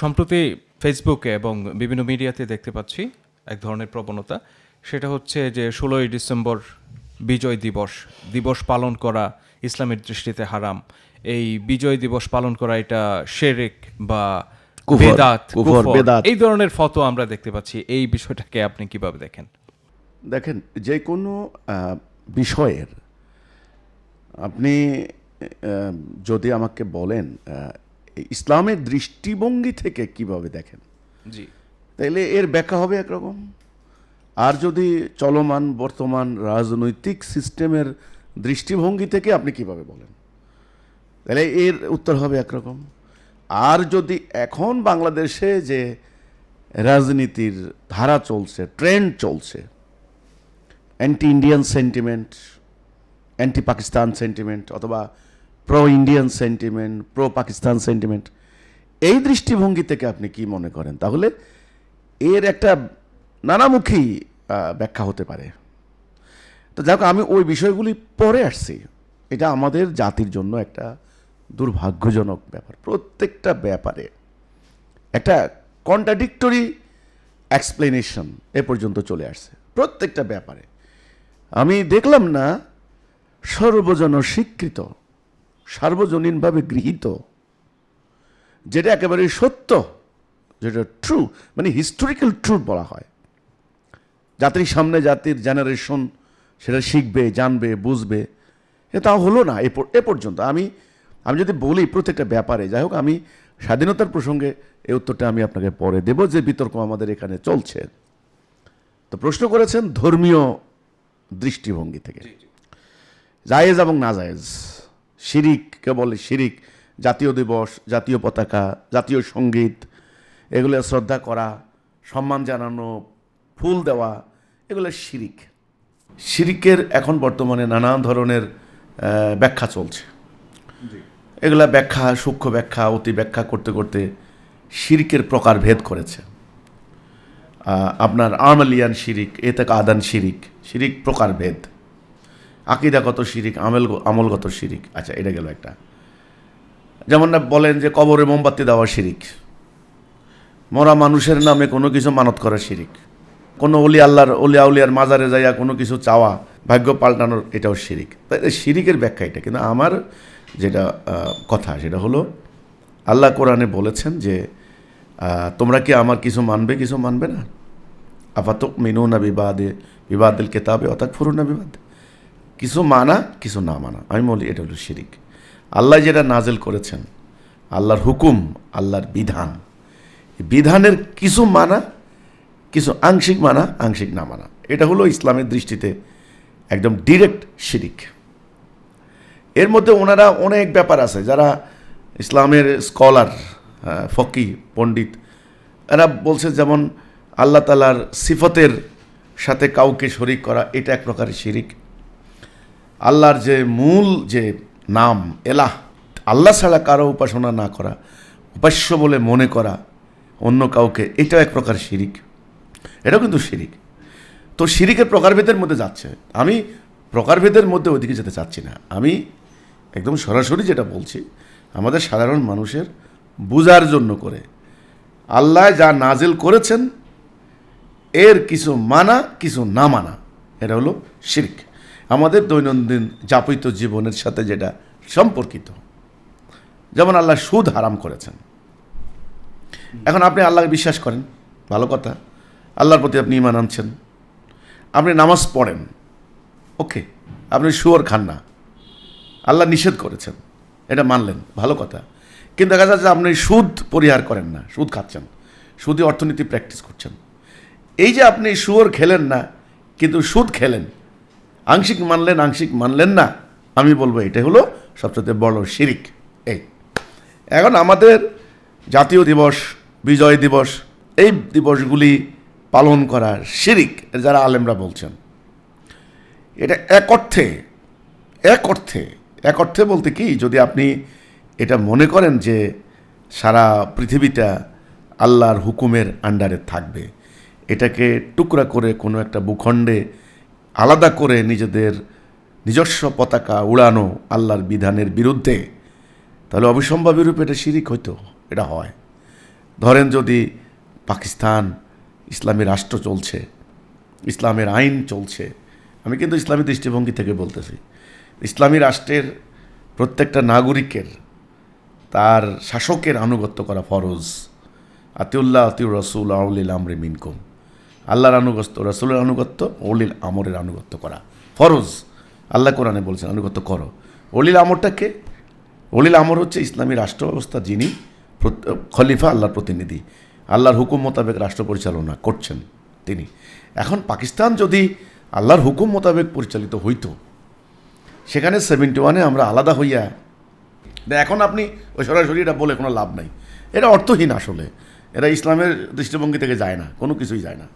সম্প্রতি ফেসবুকে এবং বিভিন্ন মিডিয়াতে দেখতে পাচ্ছি এক ধরনের প্রবণতা, সেটা হচ্ছে যে 16ই ডিসেম্বর বিজয় দিবস পালন করা ইসলামের দৃষ্টিতে হারাম। এই বিজয় দিবস পালন করা এটা শিরক বা বেদাত, এই ধরনের ফতোয়া আমরা দেখতে পাচ্ছি। এই বিষয়টাকে আপনি কিভাবে দেখেন? দেখেন, যে কোনো বিষয়ের আপনি যদি আমাকে বলেন ইসলামের দৃষ্টিভঙ্গি থেকে কিভাবে দেখেন, জি, তাইলে এর ব্যাখ্যা হবে একরকম। আর যদি চলমান বর্তমান রাজনৈতিক সিস্টেমের দৃষ্টিভঙ্গি থেকে আপনি কিভাবে বলেন, তাহলে এর উত্তর হবে একরকম। আর যদি এখন বাংলাদেশে যে রাজনীতির ধারা চলছে, ট্রেন্ড চলছে, anti Indian sentiment, anti Pakistan sentiment, অথবা pro Indian sentiment, pro Pakistan sentiment, এই দৃষ্টিভঙ্গি থেকে আপনি কি মনে করেন, তাহলে এর একটা নানামুখী ব্যাখ্যা হতে পারে। তো যাক, আমি ওই বিষয়গুলি পরে আসছি। এটা আমাদের জাতির জন্য একটা দুর্ভাগ্যজনক ব্যাপার। প্রত্যেকটা ব্যাপারে একটা কন্ট্রাডিক্টরি এক্সপ্লেনেশন এ পর্যন্ত চলে আসছে। প্রত্যেকটা ব্যাপারে আমি দেখলাম না সর্বজন স্বীকৃত, সার্বজনীনভাবে গৃহীত, যেটা একেবারে সত্য, যেটা ট্রু, মানে হিস্টোরিক্যাল ট্রুথ বলা হয়। জাতির সামনে জাতির জেনারেশন সেটা শিখবে, জানবে, বুঝবে, তা হলো না এ পর্যন্ত। আমি যদি বলি প্রত্যেকটা ব্যাপারে, যাই হোক, আমি স্বাধীনতার প্রসঙ্গে এই উত্তরটা আমি আপনাকে পরে দেব, যে বিতর্ক আমাদের এখানে চলছে। তো প্রশ্ন করেছেন ধর্মীয় দৃষ্টিভঙ্গি থেকে, জায়েজ এবং না জায়েজ, শিরিক, কেবল শিরিক, জাতীয় দিবস, জাতীয় পতাকা, জাতীয় সঙ্গীত, এগুলো শ্রদ্ধা করা, সম্মান জানানো, ফুল দেওয়া, এগুলো শিরিক। শিরিকের এখন বর্তমানে নানা ধরনের ব্যাখ্যা চলছে। এগুলা ব্যাখ্যা, সূক্ষ্ম ব্যাখ্যা, অতি ব্যাখ্যা করতে করতে শিরিকের প্রকার ভেদ করেছে। আপনার আমালিয়ান শিরিক, থেকে আদান শিরিক, শিরিক প্রকার ভেদ, আকিদাগত শিরিক, আমলগত শিরিক। আচ্ছা, এটা গেল একটা। যেমন না বলেন যে কবরে মোমবাতি দেওয়া শিরিক, মরা মানুষের নামে কোনো কিছু মানত করা শিরিক, কোনো অলিয়া উলিয়ার মাজারে যাইয়া কোনো কিছু চাওয়া, ভাগ্য পাল্টানোর, এটাও শিরিক। তাই শিরিকের ব্যাখ্যা এটা। কিন্তু আমার যেটা কথা, সেটা হলো আল্লাহ কোরআনে বলেছেন যে তোমরা কি আমার কিছু মানবে, কিছু মানবে না। আফাতুক মিনুনা বিবাদিল কিতাবে ওয়াতাকফুরুনা বিবাদ, কিছু মানা, কিছু না মানা। আমি বলি এটা হলো শিরিক। আল্লাহ যেটা নাজেল করেছেন, আল্লাহর হুকুম, আল্লাহর বিধান, বিধানের কিছু মানা, কিছু আংশিক মানা, আংশিক না মানা, এটা হলো ইসলামের দৃষ্টিতে একদম ডিরেক্ট শিরিক। এর মধ্যে ওনারা অনেক ব্যাপার আছে, যারা ইসলামের স্কলার, ফকি, পণ্ডিত, এরা বলছে যেমন আল্লাহ তাআলার সিফতের সাথে কাউকে শরিক করা, এটা এক প্রকারের শিরিক। আল্লাহর যে মূল যে নাম এলাহ, আল্লাহ ছাড়া কারো উপাসনা না করা, উপাস্য বলে মনে করা অন্য কাউকে, এটাও এক প্রকার শিরিক। এটাও কিন্তু শিরিক। তো শিরিকের প্রকারভেদের মধ্যে যাচ্ছে। আমি প্রকারভেদের মধ্যে ওইদিকে যেতে চাচ্ছি না। আমি একদম সরাসরি যেটা বলছি, আমাদের সাধারণ মানুষের বুঝার জন্য করে আল্লাহ যা নাজিল করেছেন এর কিছু মানা, কিছু না মানা, এটা হলো শিরক। আমাদের দৈনন্দিন যাপিত জীবনের সাথে যেটা সম্পর্কিত। যেমন আল্লাহ সুদ হারাম করেছেন। এখন আপনি আল্লাহকে বিশ্বাস করেন, ভালো কথা, আল্লাহর প্রতি আপনি ঈমান আনছেন, আপনি নামাজ পড়েন, ওকে, আপনি শুয়োর খান না, আল্লাহ নিষেধ করেছেন, এটা মানলেন, ভালো কথা। কিন্তু দেখা যাচ্ছে আপনি সুদ পরিহার করেন না, সুদ খাচ্ছেন, সুদী অর্থনীতি প্র্যাকটিস করছেন। এই যে আপনি শুয়োর খেলেন না কিন্তু সুদ খেলেন, আংশিক মানলেন, আংশিক মানলেন না, আমি বলবো এটা হলো সবচেয়ে বড় শিরিক। এই এখন আমাদের জাতীয় দিবস, বিজয় দিবস, এই দিবসগুলি পালন করা শিরিক, যারা আলেমরা বলছেন, এটা এক অর্থে বলতে কি, যদি আপনি এটা মনে করেন যে সারা পৃথিবীটা আল্লাহর হুকুমের আন্ডারে থাকবে, এটাকে টুকরা করে কোনো একটা ভূখণ্ডে আলাদা করে নিজেদের নিজস্ব পতাকা উড়ানো আল্লাহর বিধানের বিরুদ্ধে, তাহলে অবিসম্ভাবী রূপে এটা শিরিক হইতো, এটা হয়। ধরেন যদি পাকিস্তান ইসলামী রাষ্ট্র চলছে, ইসলামের আইন চলছে, আমি কিন্তু ইসলামী দৃষ্টিভঙ্গি থেকে বলতেছি, ইসলামী রাষ্ট্রের প্রত্যেকটা নাগরিকের তার শাসকের আনুগত্য করা ফরজ। আতিউল্লাহ আতিউর রসুল আউলিল আমরি মিনকুম, আল্লাহর আনুগত্য, রসুলের আনুগত্য, অলিল আমরের আনুগত্য করা ফরজ। আল্লাহ কোরআনে বলছেন আনুগত্য করো। অলিল আমরটা কে? অলিল আমর হচ্ছে ইসলামী রাষ্ট্র ব্যবস্থা যিনি খলিফা, আল্লাহর প্রতিনিধি, আল্লাহর হুকুম মোতাবেক রাষ্ট্র পরিচালনা করছেন তিনি। এখন পাকিস্তান যদি আল্লাহর হুকুম মোতাবেক পরিচালিত হইতো, সেখানে 71-এ আমরা আলাদা হইয়া, এখন আপনি ওই সরাসরি এটা বলে কোনো লাভ নাই, এটা অর্থহীন আসলে, এটা ইসলামের দৃষ্টিভঙ্গি থেকে যায় না, কোনো কিছুই যায় না।